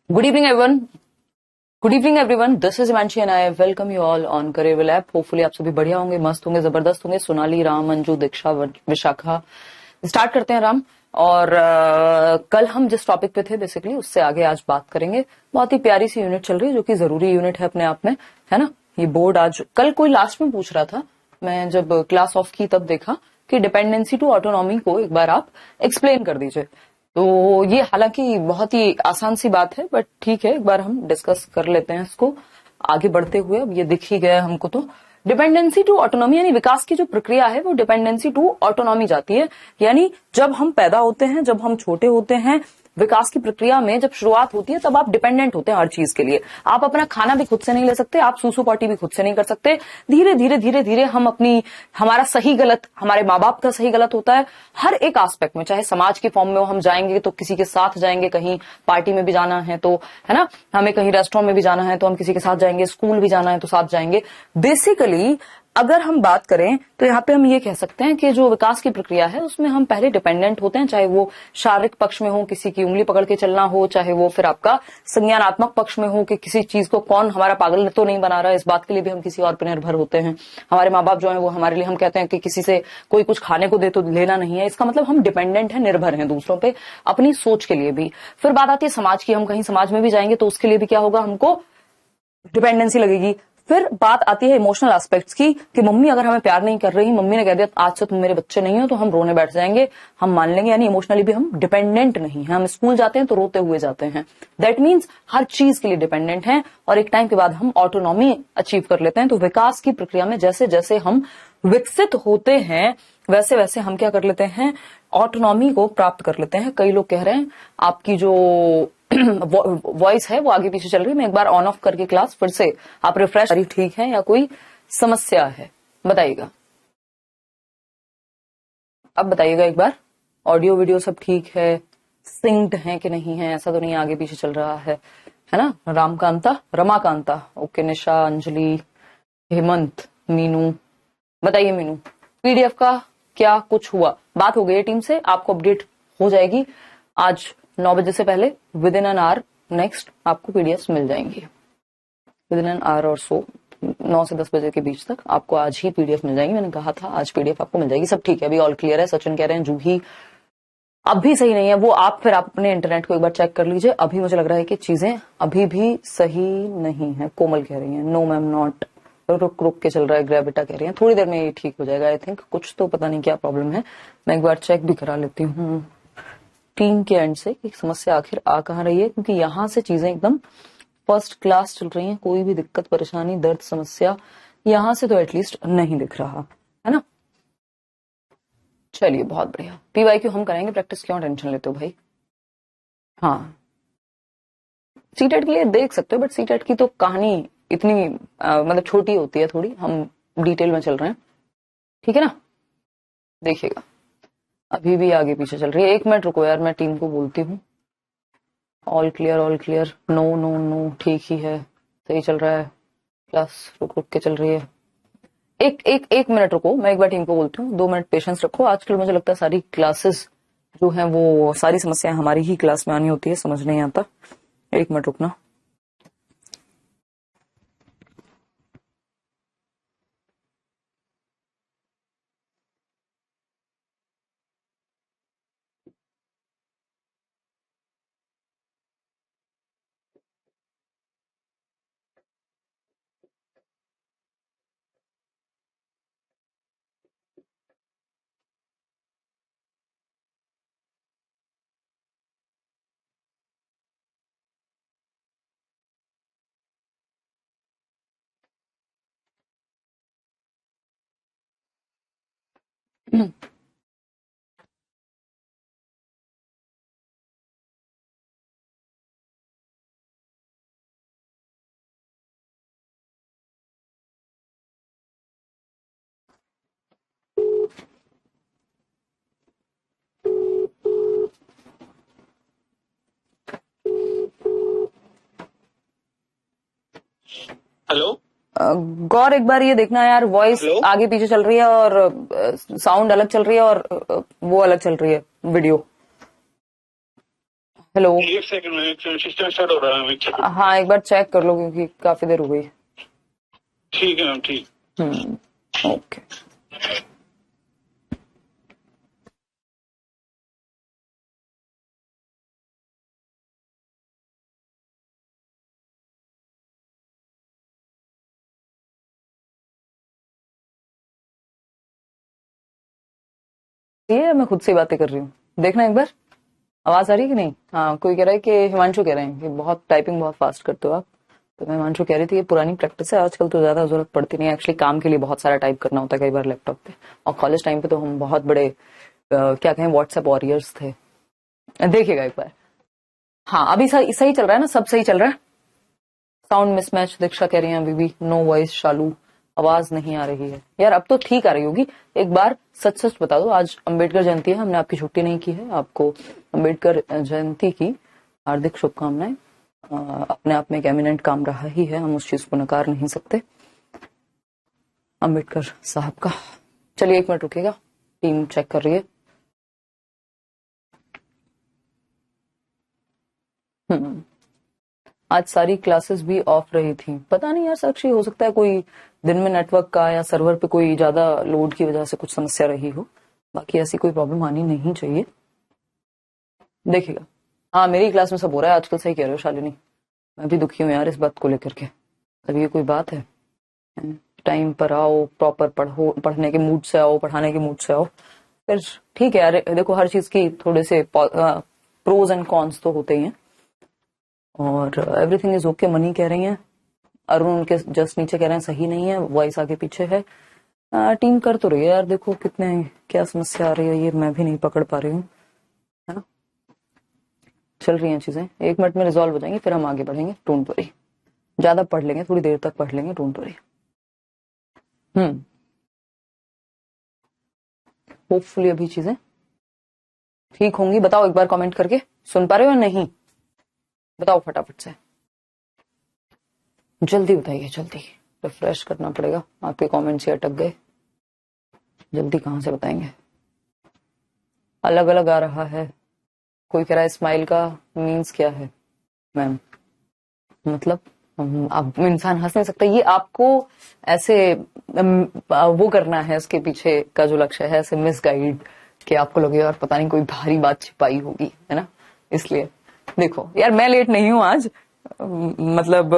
Good evening, everyone. Good evening everyone, this is Himanshi and I welcome you all on career app. Hopefully आप सभी बढ़िया होंगे, मस्त होंगे, जबरदस्त होंगे। सोनाली, राम, अंजू, दीक्षा, विशाखा। स्टार्ट करते हैं राम। और कल हम जिस टॉपिक पे थे बेसिकली उससे आगे आज बात करेंगे। बहुत ही प्यारी सी यूनिट चल रही है जो कि जरूरी यूनिट है अपने आप में, है ना। ये बोर्ड आज कल कोई लास्ट में पूछ रहा था, मैं जब क्लास ऑफ की तब देखा कि डिपेंडेंसी टू ऑटोनॉमी को एक बार आप एक्सप्लेन कर दीजिए। तो ये हालांकि बहुत ही आसान सी बात है, बट ठीक है, एक बार हम डिस्कस कर लेते हैं इसको आगे बढ़ते हुए। अब ये दिख ही गया हमको। तो डिपेंडेंसी टू ऑटोनॉमी यानी विकास की जो प्रक्रिया है वो डिपेंडेंसी टू ऑटोनॉमी जाती है। यानी जब हम पैदा होते हैं, जब हम छोटे होते हैं, विकास की प्रक्रिया में जब शुरुआत होती है तब आप डिपेंडेंट होते हैं हर चीज के लिए। आप अपना खाना भी खुद से नहीं ले सकते, आप सूसू पॉटी भी खुद से नहीं कर सकते। धीरे धीरे धीरे धीरे हम हमारा सही गलत, हमारे माँ बाप का सही गलत होता है हर एक एस्पेक्ट में। चाहे समाज के फॉर्म में हम जाएंगे तो किसी के साथ जाएंगे, कहीं पार्टी में भी जाना है तो, है ना, हमें कहीं रेस्टोरेंट में भी जाना है तो हम किसी के साथ जाएंगे, स्कूल भी जाना है तो साथ जाएंगे। बेसिकली अगर हम बात करें तो यहाँ पे हम ये कह सकते हैं कि जो विकास की प्रक्रिया है उसमें हम पहले डिपेंडेंट होते हैं, चाहे वो शारीरिक पक्ष में हो, किसी की उंगली पकड़ के चलना हो, चाहे वो फिर आपका संज्ञानात्मक पक्ष में हो कि किसी चीज को कौन हमारा पागल तो नहीं बना रहा है, इस बात के लिए भी हम किसी और पर निर्भर होते हैं। हमारे माँ बाप जो है वो हमारे लिए, हम कहते हैं कि किसी से कोई कुछ खाने को दे तो लेना नहीं है, इसका मतलब हम डिपेंडेंट है, निर्भर हैं दूसरों पे अपनी सोच के लिए भी। फिर बात आती है समाज की, हम कहीं समाज में भी जाएंगे तो उसके लिए भी क्या होगा, हमको डिपेंडेंसी लगेगी। फिर बात आती है इमोशनल एस्पेक्ट्स की कि मम्मी अगर हमें प्यार नहीं कर रही, मम्मी ने कह दिया आज से तुम मेरे बच्चे नहीं हो, तो हम रोने बैठ जाएंगे, हम मान लेंगे। यानी इमोशनली भी हम डिपेंडेंट नहीं है। हम स्कूल जाते हैं तो रोते हुए जाते हैं। दैट मीन्स हर चीज के लिए डिपेंडेंट हैं। और एक टाइम के बाद हम ऑटोनॉमी अचीव कर लेते हैं। तो विकास की प्रक्रिया में जैसे जैसे हम विकसित होते हैं वैसे वैसे हम क्या कर लेते हैं, ऑटोनॉमी को प्राप्त कर लेते हैं। कई लोग कह रहे हैं आपकी जो वॉइस है वो आगे पीछे चल रही है, मैं एक बार ऑन ऑफ करके क्लास फिर से आप रिफ्रेश, ठीक है या कोई समस्या है बताइएगा। अब बताइएगा एक बार, ऑडियो वीडियो सब ठीक है, सिंक्ड है कि नहीं है, ऐसा तो नहीं आगे पीछे चल रहा है ना। रामकांता, रमाकांता, ओके। निशा, अंजलि, हेमंत, मीनू, बताइए मीनू, पीडीएफ का क्या कुछ हुआ? बात हो गई टीम से, आपको अपडेट हो जाएगी आज 9 बजे से पहले। With in an hour next आपको पीडीएफ मिल जाएंगे। विद इन एन आवर और सो 9 से 10 बजे के बीच तक आपको आज ही पीडीएफ मिल जाएंगी। मैंने कहा था आज पीडीएफ आपको मिल जाएगी। सब ठीक है, अभी ऑल क्लियर है। सचिन कह रहे हैं जूही अब भी सही नहीं है, वो आप फिर आप अपने इंटरनेट को एक बार चेक कर लीजिए। अभी मुझे लग रहा है कि चीजें अभी भी सही नहीं है। कोमल कह रही है नो मैम नॉट, रुक रुक के चल रहा है। ग्रेविटा कह रही है थोड़ी देर में ये ठीक हो जाएगा। आई थिंक कुछ तो पता नहीं क्या प्रॉब्लम है, मैं एक बार चेक भी करा लेती हूँ टीम के एंड से कि समस्या आखिर आ कहाँ रही है, क्योंकि यहाँ से चीजें एकदम फर्स्ट क्लास चल रही हैं। कोई भी दिक्कत, परेशानी, दर्द, समस्या यहाँ से तो एटलीस्ट नहीं दिख रहा है ना। चलिए बहुत बढ़िया। पीवाईक्यू हम कराएंगे प्रैक्टिस, क्यों टेंशन लेते हो भाई। हाँ, सीटेट के लिए देख सकते हो, बट सीटेट की तो कहानी इतनी मतलब छोटी होती है थोड़ी, हम डिटेल में चल रहे हैं, ठीक है ना। देखिएगा अभी भी आगे पीछे चल रही है। 1 मिनट रुको यार, मैं टीम को बोलती हूँ। All clear, all clear, no no no, ठीक ही है, सही चल रहा है क्लास, रुक रुक के चल रही है। एक मिनट रुको, मैं एक बार टीम को बोलती हूँ। 2 मिनट पेशेंस रखो। आजकल मुझे लगता है सारी क्लासेस जो है वो सारी समस्याएं हमारी ही क्लास में आनी होती है, समझ नहीं आता। 1 मिनट रुकना। हेलो गौर एक बार ये देखना यार, वॉइस आगे पीछे चल रही है और साउंड अलग चल रही है और वो अलग चल रही है वीडियो। हेलो। एक सेकंड में सिस्टम स्टार्ट हो रहा है, एक सेकंड। हाँ एक बार चेक कर लो क्योंकि काफी देर हो गई। ठीक है मैम, ठीक। ओके। ये मैं खुद से बातें कर रही हूँ, देखना एक बार आवाज आ रही है कि नहीं। हाँ कोई कह रहा है कि हिमांशु कह रहे हैं कि बहुत टाइपिंग बहुत फास्ट करते हो आप। तो मैं हिमांशु कह रही थी ये पुरानी प्रैक्टिस है, आजकल तो ज्यादा जरूरत पड़ती नहीं है। एक्चुअली काम के लिए बहुत सारा टाइप करना होता है कई बार लैपटॉप पे, और कॉलेज टाइम पे तो हम बहुत बड़े क्या कहें व्हाट्सएप वॉरियर्स थे। देखिएगा एक बार। हाँ अभी सही सही चल रहा है ना, सब सही चल रहा है। साउंड मिसमैच दीक्षा कह रही है अभी भी नो वॉइस। शालू आवाज नहीं आ रही है यार, अब तो ठीक आ रही होगी। एक बार सच सच बता दो, आज अंबेडकर जयंती है, हमने आपकी छुट्टी नहीं की है। आपको अंबेडकर जयंती की हार्दिक शुभकामनाएं। अपने आप में एक एमिनेंट काम रहा ही है, हम उस चीज को नकार नहीं सकते अंबेडकर साहब का। चलिए एक मिनट रुकिएगा, टीम चेक कर रही है। आज सारी क्लासेस भी ऑफ रही थी, पता नहीं यार साक्षी, हो सकता है कोई दिन में नेटवर्क का या सर्वर पे कोई ज्यादा लोड की वजह से कुछ समस्या रही हो। बाकी ऐसी कोई प्रॉब्लम आनी नहीं चाहिए, देखिएगा। हाँ मेरी क्लास में सब हो रहा है आजकल, सही कह रहे हो शालिनी। मैं भी दुखी हूँ यार इस बात को लेकर के। अब ये कोई बात है? टाइम पर आओ, प्रॉपर पढ़ो, पढ़ने के मूड से आओ, पढ़ाने के मूड से आओ, फिर ठीक है यार। देखो हर चीज की थोड़े से प्रोज एंड कॉन्स तो होते ही हैं, और एवरीथिंग इज ओके। मनी कह रही है, अरुण उनके जस्ट नीचे कह रहे हैं सही नहीं है, वॉइस आगे पीछे है। टीम कर तो रही है यार, देखो कितने क्या समस्या आ रही है ये मैं भी नहीं पकड़ पा रही हूँ, है ना। चल रही हैं चीजें, 1 मिनट में रिजॉल्व हो जाएंगी, फिर हम आगे बढ़ेंगे, डोंट वरी। ज्यादा पढ़ लेंगे, थोड़ी देर तक पढ़ लेंगे, डोंट वरी। होपफुली अभी चीजें ठीक होंगी। बताओ एक बार कमेंट करके, सुन पा रहे हो या नहीं, बताओ फटाफट से, जल्दी बताइए जल्दी। रिफ्रेश करना पड़ेगा, आपके कमेंट्स ही अटक गए, जल्दी कहां से बताएंगे। अलग अलग आ रहा है, कोई कह रहा है स्माइल का मीन्स क्या है मैम, मतलब अब इंसान हंस नहीं सकता, ये आपको ऐसे वो करना है, इसके पीछे का जो लक्ष्य है ऐसे मिसगाइड कि आपको लगे और पता नहीं कोई भारी बात छिपाई होगी, है ना। इसलिए देखो यार मैं लेट नहीं हूं आज, मतलब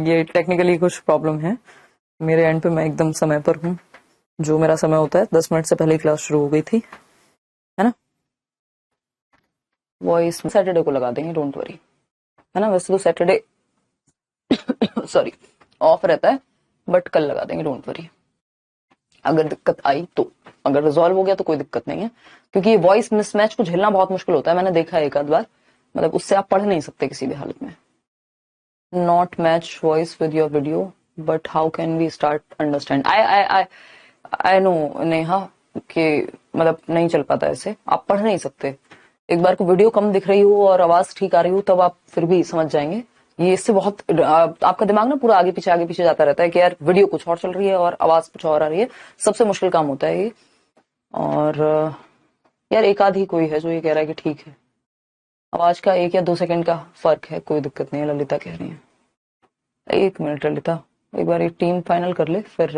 ये टेक्निकली कुछ प्रॉब्लम है मेरे एंड पे, मैं एकदम समय पर हूँ। जो मेरा समय होता है 10 मिनट से पहले ही क्लास शुरू हो गई थी, है ना। वॉइस सैटरडे को लगा देंगे, डोंट वरी, है ना। वैसे तो सैटरडे सॉरी ऑफ रहता है, बट कल लगा देंगे, डोंट वरी। अगर दिक्कत आई तो, अगर रिजॉल्व हो गया तो कोई दिक्कत नहीं है, क्योंकि ये वॉइस मिसमैच को झेलना बहुत मुश्किल होता है, मैंने देखा है एक आध बार। मतलब उससे आप पढ़ नहीं सकते किसी भी हालत में। Not match voice with your video, but how can we start understand. I know Neha कि मतलब नहीं चल पाता ऐसे, आप पढ़ नहीं सकते। एक बार को वीडियो कम दिख रही हो और आवाज ठीक आ रही हो तब आप फिर भी समझ जाएंगे। ये इससे बहुत आपका दिमाग ना पूरा आगे पीछे जाता रहता है कि यार वीडियो कुछ और चल रही है और आवाज कुछ और आ रही है। सबसे मुश्किल काम होता है ये। और यार एक आध ही कोई है जो ये कह रहा है कि ठीक है, आवाज का 1 या 2 सेकंड का फर्क है, कोई दिक्कत नहीं है, ललिता कह रही है। 1 मिनट ललिता, एक बार एक टीम फाइनल कर ले फिर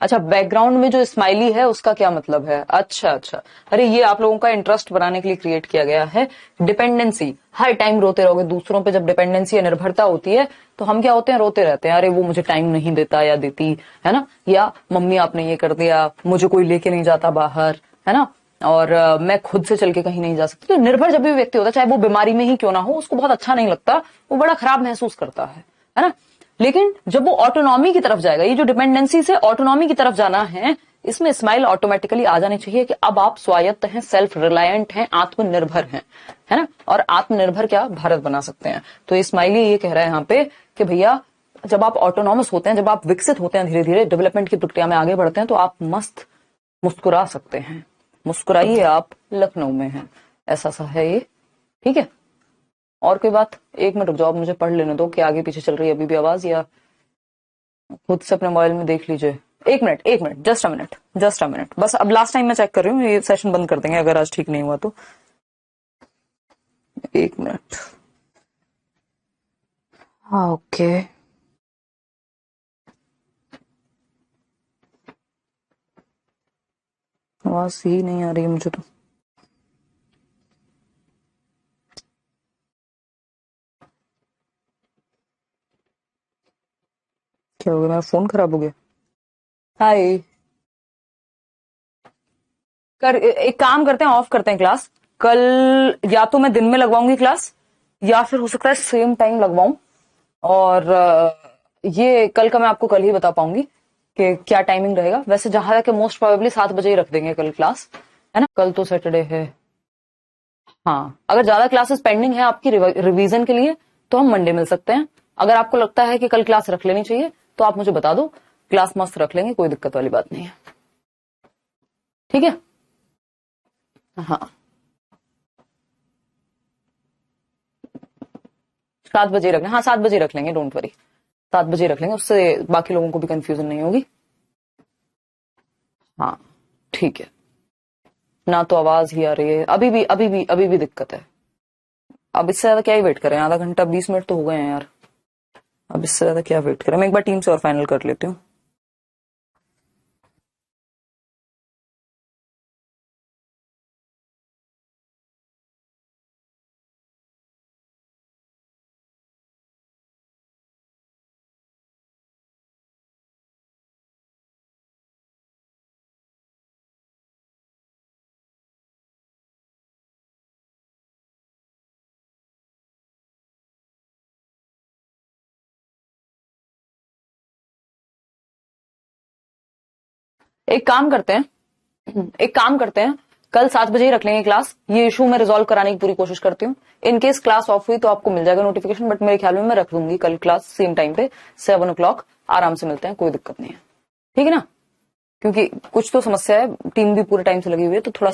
अच्छा बैकग्राउंड में जो स्माइली है उसका क्या मतलब है? अच्छा अच्छा, अरे ये आप लोगों का इंटरेस्ट बनाने के लिए क्रिएट किया गया है। डिपेंडेंसी, हर टाइम रोते रहोगे दूसरों पे, जब डिपेंडेंसी या निर्भरता होती है तो हम क्या होते हैं, रोते रहते हैं, अरे वो मुझे टाइम नहीं देता या देती, है ना, या मम्मी आपने ये कर दिया, मुझे कोई लेके नहीं जाता बाहर, है ना, और मैं खुद से चल के कहीं नहीं जा सकती। तो निर्भर जब भी व्यक्ति होता है, चाहे वो बीमारी में ही क्यों ना हो, उसको बहुत अच्छा नहीं लगता, वो बड़ा खराब महसूस करता है ना। लेकिन जब वो ऑटोनॉमी की तरफ जाएगा, ये जो डिपेंडेंसी से ऑटोनॉमी की तरफ जाना है, इसमें स्माइल ऑटोमेटिकली आ जानी चाहिए कि अब आप स्वायत्त हैं, सेल्फ रिलायंट हैं, आत्मनिर्भर हैं, है ना। और आत्मनिर्भर क्या भारत बना सकते हैं। तो ये स्माइली ये कह रहा है यहाँ पे कि भैया जब आप ऑटोनॉमस होते हैं, जब आप विकसित होते हैं, धीरे धीरे डेवलपमेंट की प्रक्रिया में आगे बढ़ते हैं, तो आप मस्त मुस्कुरा सकते हैं। मुस्कुराइए, आप लखनऊ में हैं, ऐसा सा है ये, ठीक है। और कोई बात? 1 मिनट रुक जाओ, मुझे पढ़ लेने दो कि आगे पीछे चल रही है अभी भी आवाज, या खुद से अपने मोबाइल में देख लीजिए। 1 मिनट, जस्ट अ मिनट, बस अब लास्ट टाइम मैं चेक कर रही हूँ, ये सेशन बंद कर देंगे अगर आज ठीक नहीं हुआ तो। एक मिनट। हाँ ओके, आवाज ही नहीं आ रही है मुझे तो। क्या हो गया, मेरा फोन खराब हो गया? हाय, एक काम करते हैं, ऑफ करते हैं क्लास। कल या तो मैं दिन में लगवाऊंगी क्लास, या फिर हो सकता है सेम टाइम लगवाऊं। और ये कल का मैं आपको कल ही बता पाऊंगी कि क्या टाइमिंग रहेगा। वैसे जहां तक मोस्ट प्रोबेबली 7 बजे ही रख देंगे कल क्लास, है ना? कल तो सैटरडे है। हाँ, अगर ज्यादा क्लासेस पेंडिंग है आपकी रिवीजन के लिए तो हम मंडे मिल सकते हैं। अगर आपको लगता है कि कल क्लास रख लेनी चाहिए तो आप मुझे बता दो, क्लास मस्त रख लेंगे, कोई दिक्कत वाली बात नहीं है। ठीक है? हाँ, 7 बजे रख लें। हाँ 7 बजे रख लेंगे, डोंट वरी, 7 बजे रख लेंगे, उससे बाकी लोगों को भी कंफ्यूजन नहीं होगी। हाँ ठीक है। ना तो आवाज ही आ रही है, अभी भी दिक्कत है। अब इससे ज्यादा क्या ही वेट करें, आधा घंटा 20 मिनट तो हो गए हैं यार। अब इससे ज्यादा क्या वेट करें, मैं एक बार टीम से और फाइनल कर लेती हूँ। एक काम करते हैं, कल 7 बजे ही रख लेंगे क्लास। ये इशू मैं रिजॉल्व कराने की पूरी कोशिश करती हूँ। इन केस क्लास ऑफ हुई तो आपको मिल जाएगा नोटिफिकेशन, बट मेरे ख्याल में मैं रख दूंगी कल क्लास सेम टाइम पे 7 o'clock। आराम से मिलते हैं, कोई दिक्कत नहीं है। ठीक है ना? क्योंकि कुछ तो समस्या है, टीम भी पूरे टाइम से लगी हुई है, तो थोड़ा